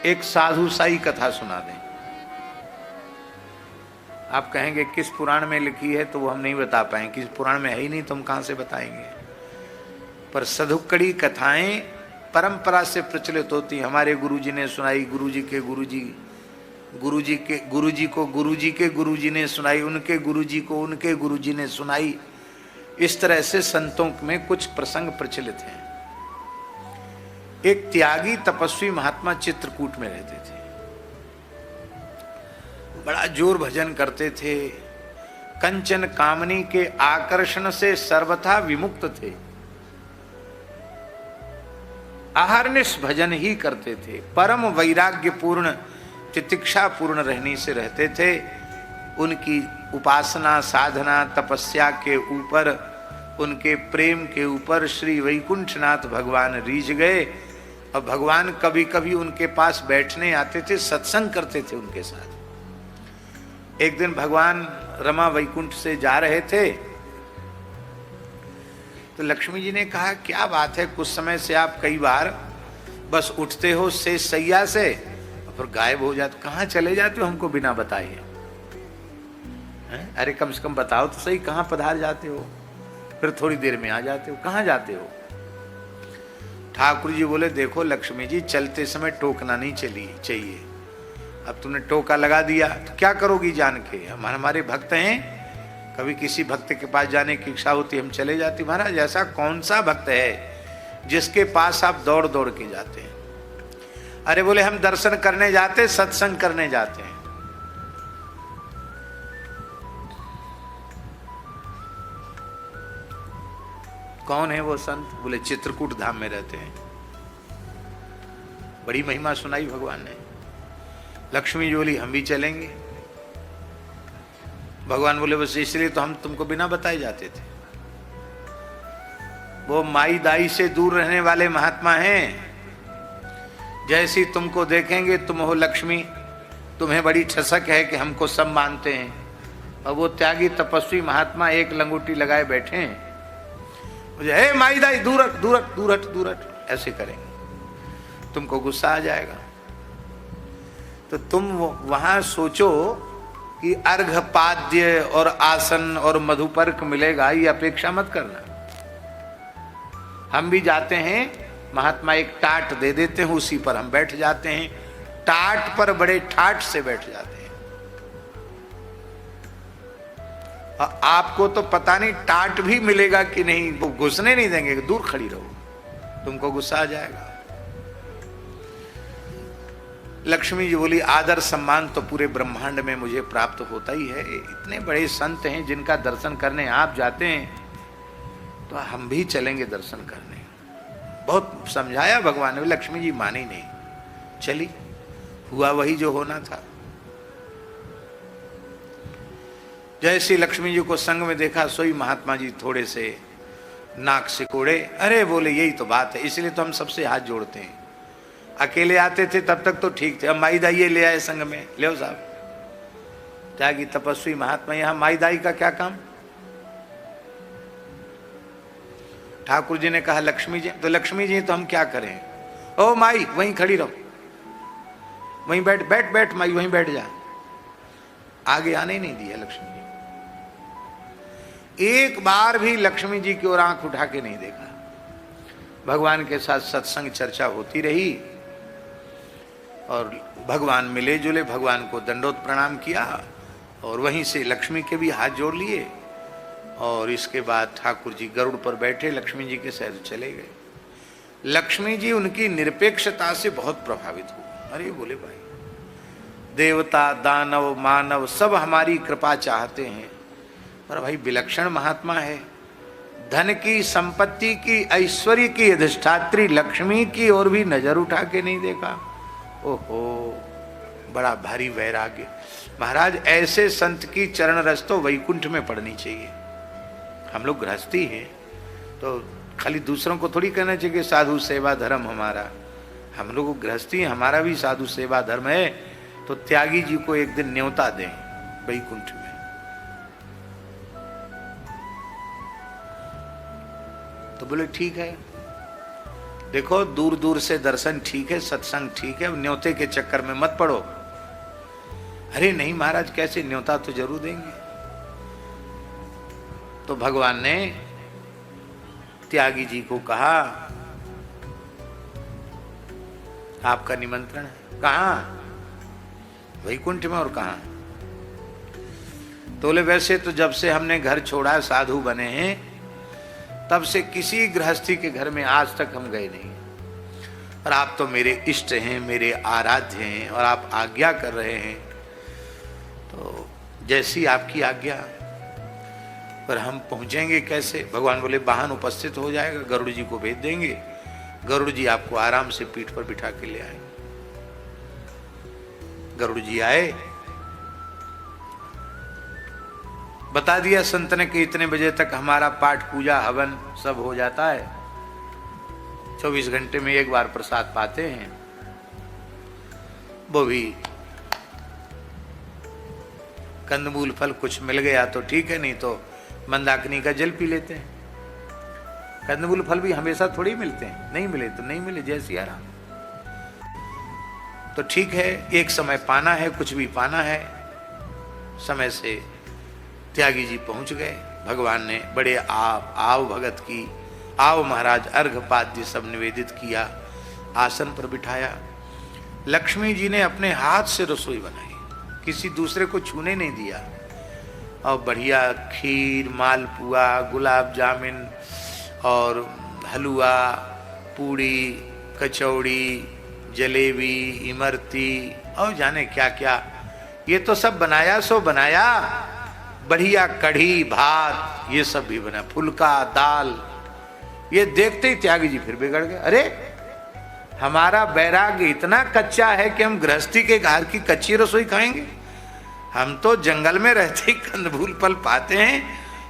एक साधु साई कथा सुना दें। आप कहेंगे किस पुराण में लिखी है, तो वो हम नहीं बता पाएंगे, किस पुराण में है ही नहीं तो हम कहां से बताएंगे। पर सधुक्कड़ी कथाएं परंपरा से प्रचलित होती। हमारे गुरुजी ने सुनाई, गुरुजी के गुरुजी, गुरुजी के गुरुजी को गुरुजी के गुरुजी ने सुनाई, उनके गुरुजी को उनके गुरुजी ने सुनाई। इस तरह से संतों में कुछ प्रसंग प्रचलित हैं। एक त्यागी तपस्वी महात्मा चित्रकूट में रहते थे। बड़ा जोर भजन करते थे, कंचन कामनी के आकर्षण से सर्वथा विमुक्त थे, अहर्निश भजन ही करते थे, परम वैराग्य पूर्ण तितिक्षा पूर्ण रहनी से रहते थे। उनकी उपासना साधना तपस्या के ऊपर, उनके प्रेम के ऊपर श्री वैकुंठनाथ भगवान रीझ गए और भगवान कभी कभी उनके पास बैठने आते थे, सत्संग करते थे उनके साथ। एक दिन भगवान रमा वैकुंठ से जा रहे थे तो लक्ष्मी जी ने कहा, क्या बात है, कुछ समय से आप कई बार बस उठते हो से सैया से और फिर गायब हो जाते, कहाँ चले जाते हो हमको बिना बताए? अरे कम से कम बताओ तो सही, कहाँ पधार जाते हो, फिर थोड़ी देर में आ जाते हो, कहाँ जाते हो? ठाकुर जी बोले, देखो लक्ष्मी जी, चलते समय टोकना नहीं चाहिए। अब तुमने टोका लगा दिया तो क्या करोगी जान के? हमारे भक्त हैं, कभी किसी भक्त के पास जाने की इच्छा होती हम चले जाते। महाराज ऐसा कौन सा भक्त है जिसके पास आप दौड़ दौड़ के जाते हैं? अरे बोले हम दर्शन करने जाते, सत्संग करने जाते हैं। कौन है वो संत? बोले चित्रकूट धाम में रहते हैं। बड़ी महिमा सुनाई भगवान ने। लक्ष्मी जी बोली, हम भी चलेंगे। भगवान बोले, बस इसलिए तो हम तुमको बिना बताए जाते थे। वो माई दाई से दूर रहने वाले महात्मा हैं। जैसी तुमको देखेंगे तुम हो लक्ष्मी, तुम्हें बड़ी ठसक है कि हमको सब मानते हैं, और वो त्यागी तपस्वी महात्मा एक लंगोटी लगाए बैठे हैं। मुझे हे माई दाई दूर हट दूर हट दूर हट दूर हट ऐसे करेंगे, तुमको गुस्सा आ जाएगा। तो तुम वहां सोचो कि अर्घपाद्य और आसन और मधुपर्क मिलेगा, ये अपेक्षा मत करना। हम भी जाते हैं, महात्मा एक टाट दे देते हैं, उसी पर हम बैठ जाते हैं। टाट पर बड़े ठाट से बैठ जाते हैं। और आपको तो पता नहीं टाट भी मिलेगा कि नहीं, वो घुसने नहीं देंगे, दूर खड़ी रहो, तुमको गुस्सा आ जाएगा। लक्ष्मी जी बोली, आदर सम्मान तो पूरे ब्रह्मांड में मुझे प्राप्त होता ही है। इतने बड़े संत हैं जिनका दर्शन करने आप जाते हैं, तो हम भी चलेंगे दर्शन करने। बहुत समझाया भगवान ने, लक्ष्मी जी मानी नहीं, चली। हुआ वही जो होना था। जैसी लक्ष्मी जी को संग में देखा, सोई महात्मा जी थोड़े से नाक सिकोड़े। अरे बोले, यही तो बात है, इसलिए तो हम सबसे हाथ जोड़ते हैं। अकेले आते थे तब तक तो ठीक थे, अब माई दाई ले आए संग में, ले साहब। त्यागी तपस्वी महात्मा, यहां माई दाई का क्या काम? ठाकुर जी ने कहा लक्ष्मी जी, तो लक्ष्मी जी तो हम क्या करें? ओ माई वहीं खड़ी रहो, वहीं बैठ बैठ बैठ माई, वहीं बैठ जा। आगे आने नहीं दिया लक्ष्मी जी। एक बार भी लक्ष्मी जी की ओर आंख उठा के नहीं देखा। भगवान के साथ सत्संग चर्चा होती रही और भगवान मिले जुले, भगवान को दंडोत प्रणाम किया और वहीं से लक्ष्मी के भी हाथ जोड़ लिए। और इसके बाद ठाकुर जी गरुड़ पर बैठे, लक्ष्मी जी के साथ चले गए। लक्ष्मी जी उनकी निरपेक्षता से बहुत प्रभावित हुई। अरे बोले भाई, देवता दानव मानव सब हमारी कृपा चाहते हैं, पर भाई विलक्षण महात्मा है। धन की, संपत्ति की, ऐश्वर्य की अधिष्ठात्री लक्ष्मी की ओर भी नजर उठा के नहीं देखा। ओहो, बड़ा भारी वैराग्य। महाराज ऐसे संत की चरण रस तो वैकुंठ में पड़नी चाहिए। हम लोग गृहस्थी हैं तो खाली दूसरों को थोड़ी कहना चाहिए कि साधु सेवा धर्म हमारा। हम लोग गृहस्थी, हमारा भी साधु सेवा धर्म है। तो त्यागी जी को एक दिन न्योता दें वैकुंठ में। तो बोले ठीक है। देखो दूर दूर से दर्शन ठीक है, सत्संग ठीक है, न्योते के चक्कर में मत पड़ो। अरे नहीं महाराज, कैसे, न्योता तो जरूर देंगे। तो भगवान ने त्यागी जी को कहा, आपका निमंत्रण है। कहां? वैकुंठ में। और कहां? तो बोले वैसे तो जब से हमने घर छोड़ा, साधु बने हैं, तब से किसी गृहस्थी के घर में आज तक हम गए नहीं। और आप तो मेरे इष्ट हैं, मेरे आराध्य हैं, और आप आज्ञा कर रहे हैं, तो जैसी आपकी आज्ञा। पर हम पहुंचेंगे कैसे? भगवान बोले वाहन उपस्थित हो जाएगा, गरुड़ जी को भेज देंगे, गरुड़ जी आपको आराम से पीठ पर बिठा के ले आए। गरुड़ जी आए, बता दिया संत ने कि इतने बजे तक हमारा पाठ पूजा हवन सब हो जाता है, 24 घंटे में एक बार प्रसाद पाते हैं। वो भी कंदमूल फल कुछ मिल गया तो ठीक है, नहीं तो मंदाकिनी का जल पी लेते हैं। कंदमूल फल भी हमेशा थोड़ी मिलते हैं, नहीं मिले तो नहीं मिले, जैसी आराम। तो ठीक है, एक समय पाना है, कुछ भी पाना है। समय से त्यागी जी पहुंच गए। भगवान ने बड़े आव भगत की, आओ महाराज, अर्घपाद्य सब निवेदित किया, आसन पर बिठाया। लक्ष्मी जी ने अपने हाथ से रसोई बनाई, किसी दूसरे को छूने नहीं दिया। और बढ़िया खीर, मालपुआ, गुलाब जामुन और हलवा, पूड़ी, कचौड़ी, जलेबी, इमरती और जाने क्या क्या, ये तो सब बनाया सो बनाया। बढ़िया कढ़ी, भात, ये सब भी बना, फुल्का, दाल। ये देखते ही त्यागी जी फिर बिगड़ गए। अरे हमारा बैराग्य इतना कच्चा है कि हम गृहस्थी के घर की कच्ची रसोई खाएंगे? हम तो जंगल में रहते ही कंदमूल फल पाते हैं,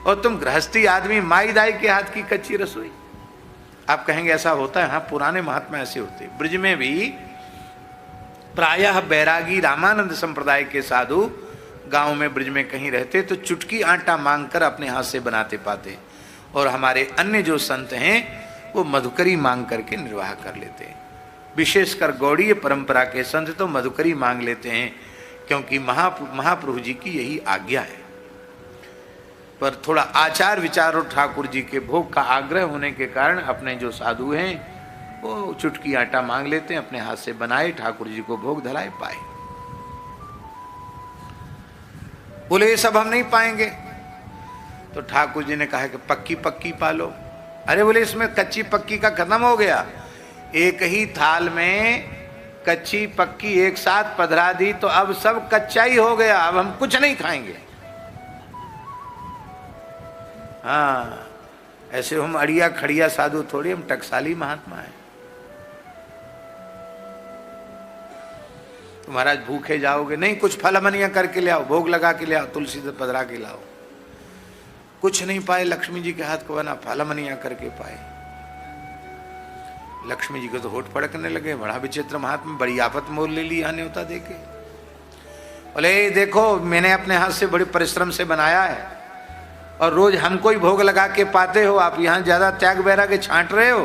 और तुम गृहस्थी आदमी माई दाई के हाथ की कच्ची रसोई। आप कहेंगे ऐसा होता है? हाँ, पुराने महात्मा ऐसे होते। ब्रज में भी प्रायः बैरागी रामानंद संप्रदाय के साधु गांव में ब्रज में कहीं रहते तो चुटकी आटा मांगकर अपने हाथ से बनाते पाते, और हमारे अन्य जो संत हैं वो मधुकरी मांग करके निर्वाह कर लेते हैं। विशेषकर गौड़ीय परंपरा के संत तो मधुकरी मांग लेते हैं, क्योंकि महाप्रभु जी की यही आज्ञा है। पर थोड़ा आचार विचार और ठाकुर जी के भोग का आग्रह होने के कारण अपने जो साधु हैं वो चुटकी आटा मांग लेते हैं, अपने हाथ से बनाए, ठाकुर जी को भोग धराए, पाए। बोले ये सब हम नहीं पाएंगे। तो ठाकुर जी ने कहा कि पक्की पक्की पालो। अरे बोले इसमें कच्ची पक्की का खत्म हो गया। एक ही थाल में कच्ची पक्की एक साथ पधरा दी तो अब सब कच्चा ही हो गया, अब हम कुछ नहीं खाएंगे। हाँ, ऐसे हम अड़िया खड़िया साधु थोड़ी, हम टकसाली महात्मा हैं। तो महाराज भूखे जाओगे? नहीं, कुछ फलमनिया करके ले आओ, भोग लगा के ले आओ, तुलसी से पधरा के लाओ। कुछ नहीं पाए, लक्ष्मी जी के हाथ को बना फलमनिया करके पाए। लक्ष्मी जी को तो होठ फड़कने लगे, बड़ा विचित्र महात्मा, बड़ी आफत मोल ले ली यहाँ न्योता देके। बोले देखो मैंने अपने हाथ से बड़े परिश्रम से बनाया है, और रोज हमको ही भोग लगा के पाते हो, आप यहाँ ज्यादा त्याग बैराग्य छांट रहे हो।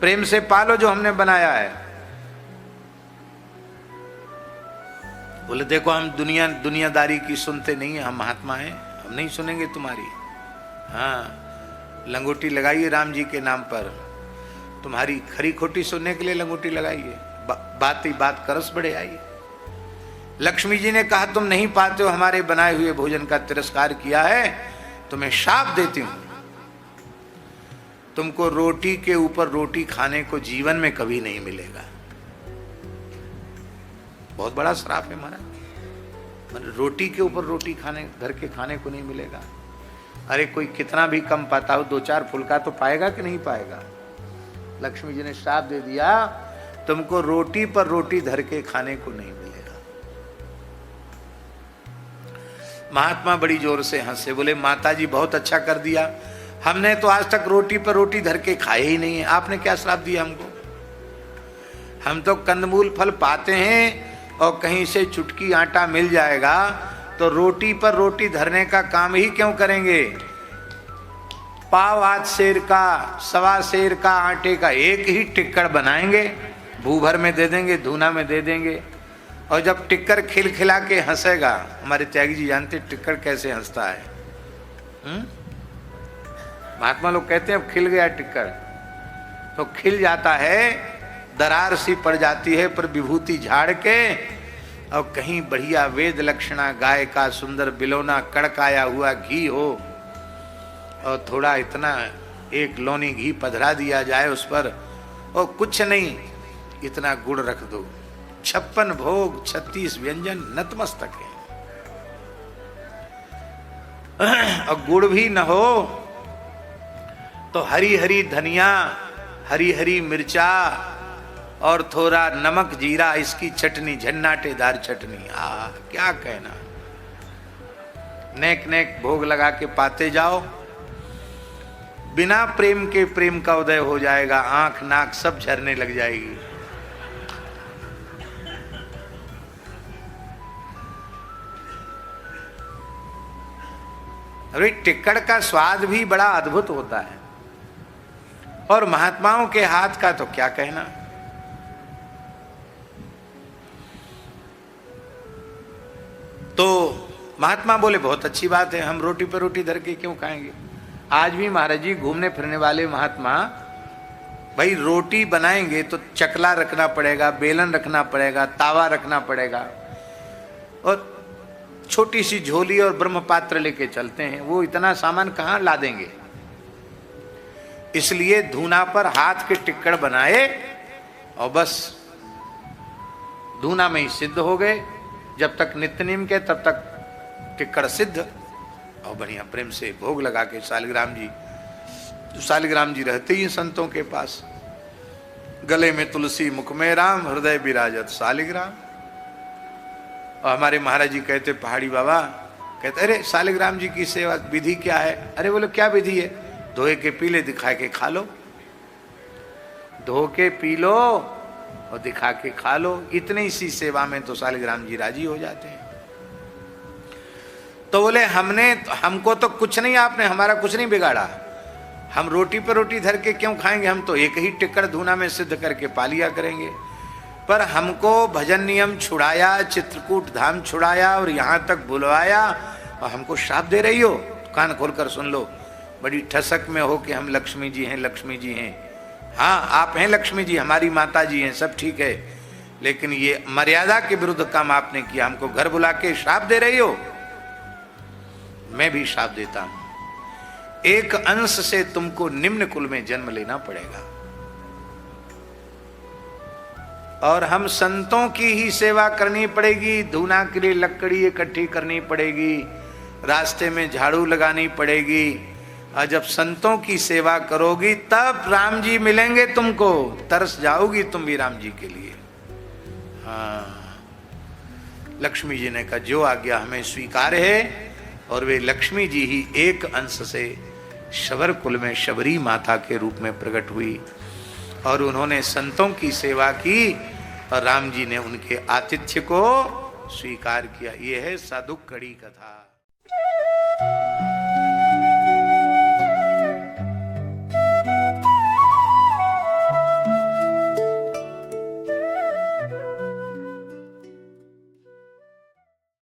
प्रेम से पालो जो हमने बनाया है। बोले देखो हम दुनियादारी की सुनते नहीं है, हम महात्मा हैं, हम नहीं सुनेंगे तुम्हारी। हाँ, लंगोटी लगाइए राम जी के नाम पर, तुम्हारी खरी खोटी सुनने के लिए लंगोटी लगाइए, बात ही बात करस बढ़े आइए। लक्ष्मी जी ने कहा तुम नहीं पाते हो, हमारे बनाए हुए भोजन का तिरस्कार किया है, तुम्हें शाप देती हूं। तुमको रोटी के ऊपर रोटी खाने को जीवन में कभी नहीं मिलेगा। बहुत बड़ा श्राप है महाराज, रोटी के ऊपर रोटी खाने, घर के खाने को नहीं मिलेगा। अरे कोई कितना भी कम पाता हो, 2-4 फुल्का तो पाएगा कि नहीं पाएगा? लक्ष्मी जी ने श्राप दे दिया, तुमको रोटी पर रोटी धर के खाने को नहीं मिलेगा। महात्मा बड़ी जोर से हंसे, बोले माता जी बहुत अच्छा कर दिया, हमने तो आज तक रोटी पर रोटी धर के खाए ही नहीं है, आपने क्या श्राप दिया हमको? हम तो कंदमूल फल पाते हैं, और कहीं से चुटकी आटा मिल जाएगा तो रोटी पर रोटी धरने का काम ही क्यों करेंगे? पाव हाथ शेर का, सवा शेर का आटे का एक ही टिक्कड़ बनाएंगे, भूभर में दे देंगे, धूना में दे देंगे, और जब टिक्कर खिलखिला के हंसेगा, हमारे त्यागी जी जानते टिक्कर कैसे हंसता है। महात्मा लोग कहते हैं अब खिल गया टिक्कर, तो खिल जाता है, दरार सी पड़ जाती है, पर विभूति झाड़ के, और कहीं बढ़िया वेद लक्षणा गाय का सुंदर बिलोना कड़काया हुआ घी हो, और थोड़ा इतना एक लौनी घी पधरा दिया जाए उस पर, और कुछ नहीं इतना गुड़ रख दो, 56 भोग 36 व्यंजन नतमस्तक है। और गुड़ भी न हो तो हरी हरी धनिया, हरी हरी मिर्चा और थोड़ा नमक जीरा, इसकी चटनी, झन्नाटेदार चटनी, क्या कहना। नेक नेक भोग लगा के पाते जाओ, बिना प्रेम के प्रेम का उदय हो जाएगा, आंख नाक सब झरने लग जाएगी। अरे टिक्कड़ का स्वाद भी बड़ा अद्भुत होता है, और महात्माओं के हाथ का तो क्या कहना। तो महात्मा बोले बहुत अच्छी बात है, हम रोटी पर रोटी धर के क्यों खाएंगे। आज भी महाराज जी घूमने फिरने वाले महात्मा, भाई रोटी बनाएंगे तो चकला रखना पड़ेगा, बेलन रखना पड़ेगा, तावा रखना पड़ेगा, और छोटी सी झोली और ब्रह्म पात्र लेके चलते हैं, वो इतना सामान कहां ला देंगे। इसलिए धूना पर हाथ के टिक्कड़ बनाए, और बस धूना में ही सिद्ध हो गए। जब तक नित्य नियम के तब तक टिक्कड़ सिद्ध, और बढ़िया प्रेम से भोग लगा के शालिग्राम जी रहते ही संतों के पास, गले में तुलसी मुख में राम, हृदय विराजत शालिग्राम। और हमारे महाराज जी कहते, पहाड़ी बाबा कहते, अरे शालिग्राम जी की सेवा विधि क्या है। अरे बोलो क्या विधि है। धोए के पीले दिखा के खा लो, धो के पी लो और दिखा के खा लो, इतनी सी सेवा में तो शालिग्राम जी राजी हो जाते हैं। तो बोले हमको तो कुछ नहीं, आपने हमारा कुछ नहीं बिगाड़ा, हम रोटी पर रोटी धर के क्यों खाएंगे, हम तो एक ही टिक्कड़ धूना में सिद्ध करके पा लिया करेंगे। पर हमको भजन नियम छुड़ाया, चित्रकूट धाम छुड़ाया, और यहाँ तक बुलवाया, और हमको श्राप दे रही हो। कान खोलकर सुन लो, बड़ी ठसक में हो कि हम लक्ष्मी जी हैं, लक्ष्मी जी हैं। हाँ आप हैं लक्ष्मी जी, हमारी माता जी हैं, सब ठीक है, लेकिन ये मर्यादा के विरुद्ध काम आपने किया, हमको घर बुला के श्राप दे रही हो। मैं भी श्राप देता हूं, एक अंश से तुमको निम्न कुल में जन्म लेना पड़ेगा, और हम संतों की ही सेवा करनी पड़ेगी, धूना के लिए लकड़ी इकट्ठी करनी पड़ेगी, रास्ते में झाड़ू लगानी पड़ेगी, और जब संतों की सेवा करोगी तब राम जी मिलेंगे तुमको, तरस जाओगी तुम भी राम जी के लिए। हाँ, लक्ष्मी जी ने कहा जो आज्ञा हमें स्वीकार है, और वे लक्ष्मी जी ही एक अंश से शबर कुल में शबरी माता के रूप में प्रकट हुई, और उन्होंने संतों की सेवा की, और राम जी ने उनके आतिथ्य को स्वीकार किया। यह है साधु कड़ी कथा।